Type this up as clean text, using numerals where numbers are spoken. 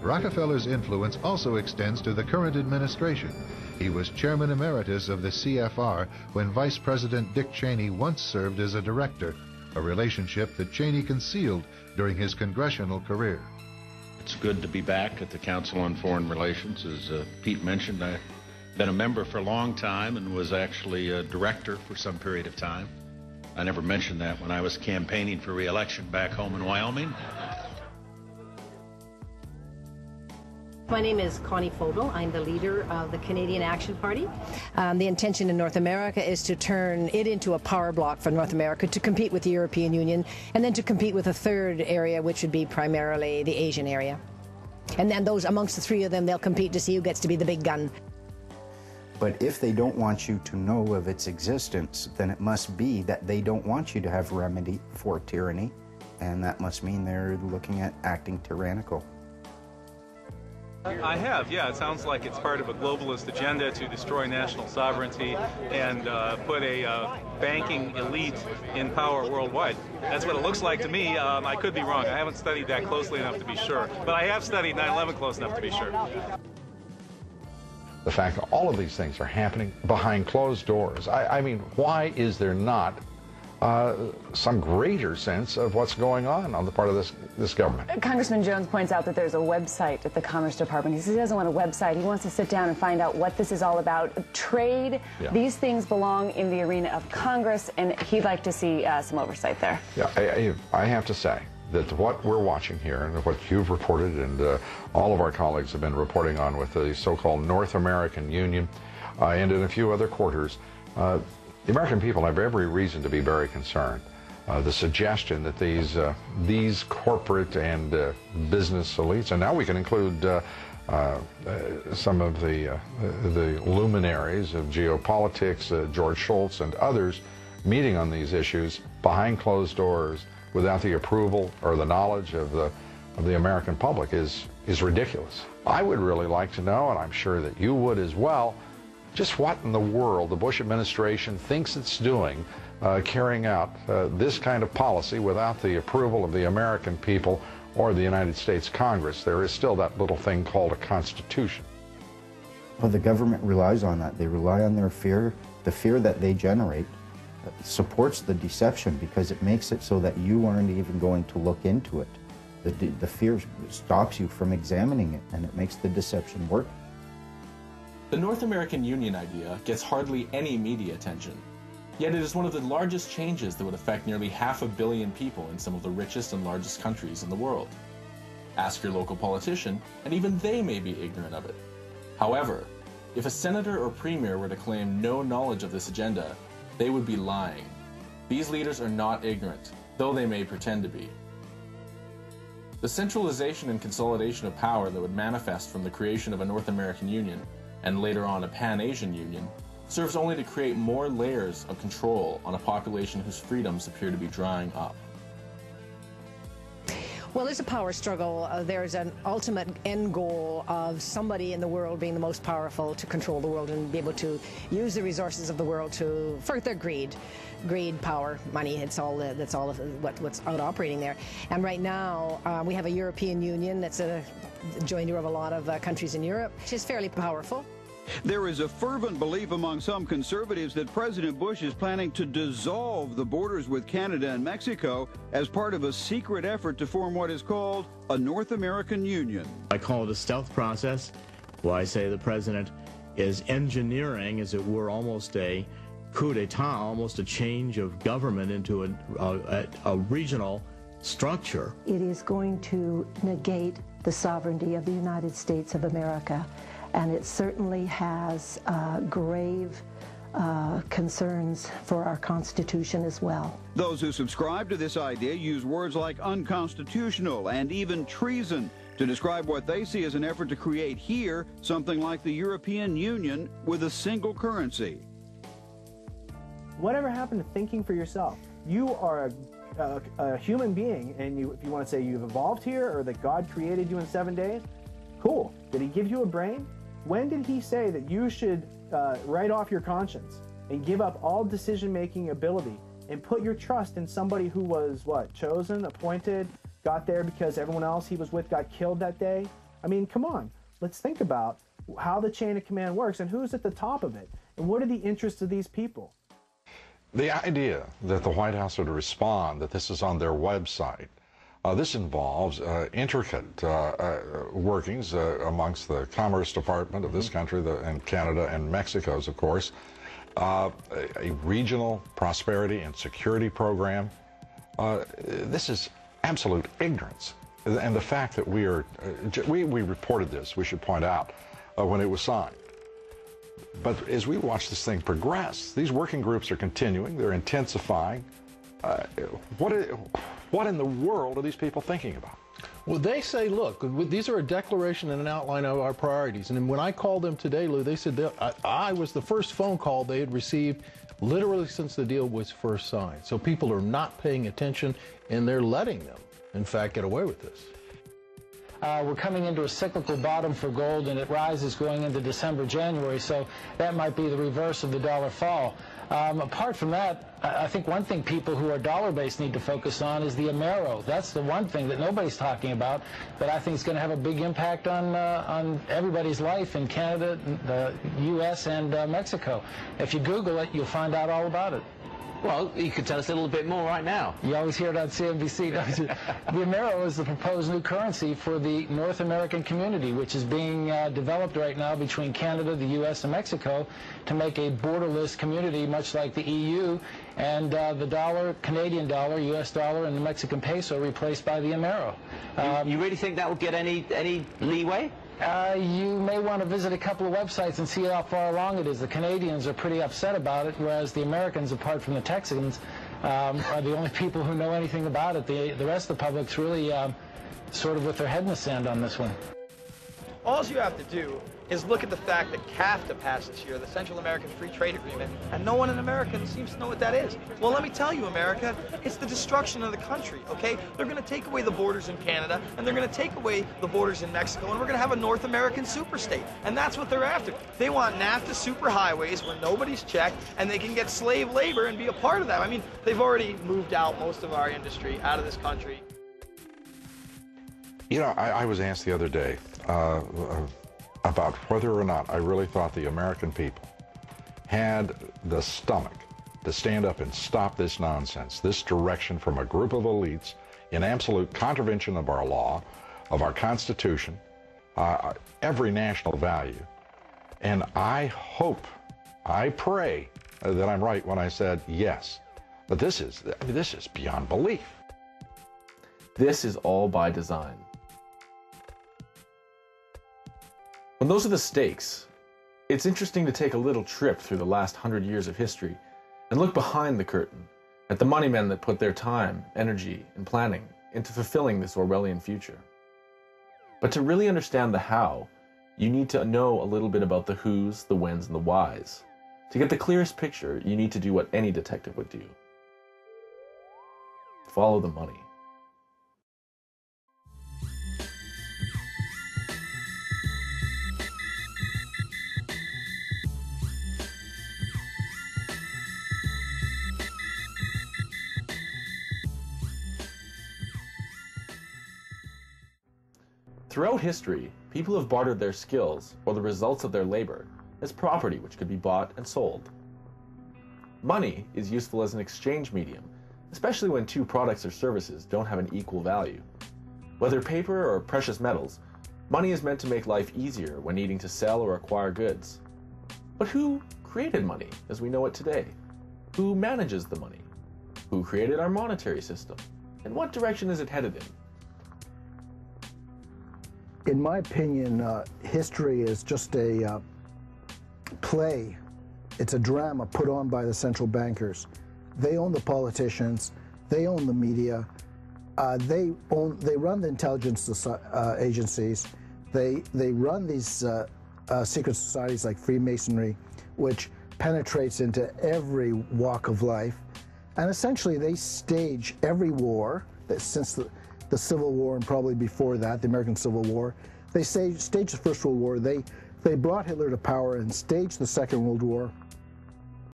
Rockefeller's influence also extends to the current administration. He was chairman emeritus of the CFR when Vice President Dick Cheney once served as a director, a relationship that Cheney concealed during his congressional career. It's good to be back at the Council on Foreign Relations. As Pete mentioned, I've been a member for a long time and was actually a director for some period of time. I never mentioned that when I was campaigning for re-election back home in Wyoming. My name is Connie Fogel. I'm the leader of the Canadian Action Party. The intention in North America is to turn it into a power bloc for North America to compete with the European Union and then to compete with a third area, which would be primarily the Asian area. And then those amongst the three of them, they'll compete to see who gets to be the big gun. But if they don't want you to know of its existence, then it must be that they don't want you to have remedy for tyranny, and that must mean they're looking at acting tyrannical. I have, yeah. It sounds like it's part of a globalist agenda to destroy national sovereignty and put a banking elite in power worldwide. That's what it looks like to me. I could be wrong. I haven't studied that closely enough to be sure. But I have studied 9/11 close enough to be sure. The fact that all of these things are happening behind closed doors. I mean, why is there not some greater sense of what's going on the part of this government? Congressman Jones points out that there's a website at the Commerce Department. He says he doesn't want a website. He wants to sit down and find out what this is all about. Trade, yeah. These things belong in the arena of Congress, and he'd like to see some oversight there. Yeah, I have to say that what we're watching here and what you've reported and all of our colleagues have been reporting on with the so-called North American Union and in a few other quarters, the American people have every reason to be very concerned. The suggestion that these corporate and business elites, and now we can include some of the luminaries of geopolitics, George Shultz and others, meeting on these issues behind closed doors without the approval or the knowledge of the American public is ridiculous. I would really like to know, and I'm sure that you would as well, just what in the world the Bush administration thinks it's doing carrying out this kind of policy without the approval of the American people or the United States Congress. There is still that little thing called a Constitution. Well, the government relies on that. They rely on their fear. The fear that they generate supports the deception because it makes it so that you aren't even going to look into it. The fear stops you from examining it, and it makes the deception work. The North American Union idea gets hardly any media attention, yet it is one of the largest changes that would affect nearly 500 million people in some of the richest and largest countries in the world. Ask your local politician, and even they may be ignorant of it. However, if a senator or premier were to claim no knowledge of this agenda, they would be lying. These leaders are not ignorant, though they may pretend to be. The centralization and consolidation of power that would manifest from the creation of a North American Union and later on a Pan-Asian Union, serves only to create more layers of control on a population whose freedoms appear to be drying up. Well, there's a power struggle. There's an ultimate end goal of somebody in the world being the most powerful to control the world and be able to use the resources of the world for their greed, power, money. That's all what's out operating there. And right now, we have a European Union that's a joiner of a lot of countries in Europe, which is fairly powerful. There is a fervent belief among some conservatives that President Bush is planning to dissolve the borders with Canada and Mexico as part of a secret effort to form what is called a North American Union. I call it a stealth process. Well, I say the president is engineering, as it were, almost a coup d'etat, almost a change of government into a regional structure. It is going to negate the sovereignty of the United States of America, and it certainly has grave concerns for our Constitution as well. Those who subscribe to this idea use words like unconstitutional and even treason to describe what they see as an effort to create here something like the European Union with a single currency. Whatever happened to thinking for yourself? You are a human being, and if you want to say you've evolved here or that God created you in 7 days, cool. Did he give you a brain? When did he say that you should write off your conscience and give up all decision-making ability and put your trust in somebody who was, what, chosen, appointed, got there because everyone else he was with got killed that day? I mean, come on. Let's think about how the chain of command works and who's at the top of it, and what are the interests of these people. The idea that the White House would respond that this is on their website, this involves intricate workings amongst the Commerce Department of this country and Canada and Mexico's, of course, a regional prosperity and security program. This is absolute ignorance. And the fact that we reported this, we should point out, when it was signed. But as we watch this thing progress, these working groups are continuing, they're intensifying. What in the world are these people thinking about? Well, they say, look, these are a declaration and an outline of our priorities. And when I called them today, Lou, they said I was the first phone call they had received literally since the deal was first signed. So people are not paying attention, and they're letting them, in fact, get away with this. We're coming into a cyclical bottom for gold, and it rises going into December, January, so that might be the reverse of the dollar fall. Apart from that, I think one thing people who are dollar-based need to focus on is the Amero. That's the one thing that nobody's talking about that I think is going to have a big impact on everybody's life in Canada, the U.S., and Mexico. If you Google it, you'll find out all about it. Well, you could tell us a little bit more right now. You always hear it on CNBC. The Amero is the proposed new currency for the North American community, which is being developed right now between Canada, the U.S., and Mexico to make a borderless community, much like the EU, and the dollar, Canadian dollar, U.S. dollar, and the Mexican peso replaced by the Amero. You really think that will get any leeway? You may want to visit a couple of websites and see how far along it is. The Canadians are pretty upset about it, whereas the Americans, apart from the Texans, are the only people who know anything about it. The rest of the public's really sort of with their head in the sand on this one. All you have to do is look at the fact that CAFTA passed this year, the Central American Free Trade Agreement, and no one in America seems to know what that is. Well, let me tell you, America, it's the destruction of the country, okay? They're going to take away the borders in Canada, and they're going to take away the borders in Mexico, and we're going to have a North American superstate, and that's what they're after. They want NAFTA superhighways where nobody's checked, and they can get slave labor and be a part of that. I mean, they've already moved out most of our industry out of this country. You know, I was asked the other day about whether or not I really thought the American people had the stomach to stand up and stop this nonsense, this direction from a group of elites in absolute contravention of our law, of our Constitution, every national value. And I hope, I pray that I'm right when I said yes. But this is beyond belief. This is all by design. When those are the stakes, it's interesting to take a little trip through the last 100 years of history and look behind the curtain at the money men that put their time, energy, and planning into fulfilling this Orwellian future. But to really understand the how, you need to know a little bit about the who's, the whens, and the whys. To get the clearest picture, you need to do what any detective would do. Follow the money. Throughout history, people have bartered their skills, or the results of their labor, as property which could be bought and sold. Money is useful as an exchange medium, especially when two products or services don't have an equal value. Whether paper or precious metals, money is meant to make life easier when needing to sell or acquire goods. But who created money as we know it today? Who manages the money? Who created our monetary system? And what direction is it headed in? In my opinion, history is just a play. It's a drama put on by the central bankers. They own the politicians. They own the media. They run the intelligence agencies. They run these secret societies like Freemasonry, which penetrates into every walk of life. And essentially, they stage every war since the Civil War and probably before that, the American Civil War. They staged the First World War. They brought Hitler to power and staged the Second World War.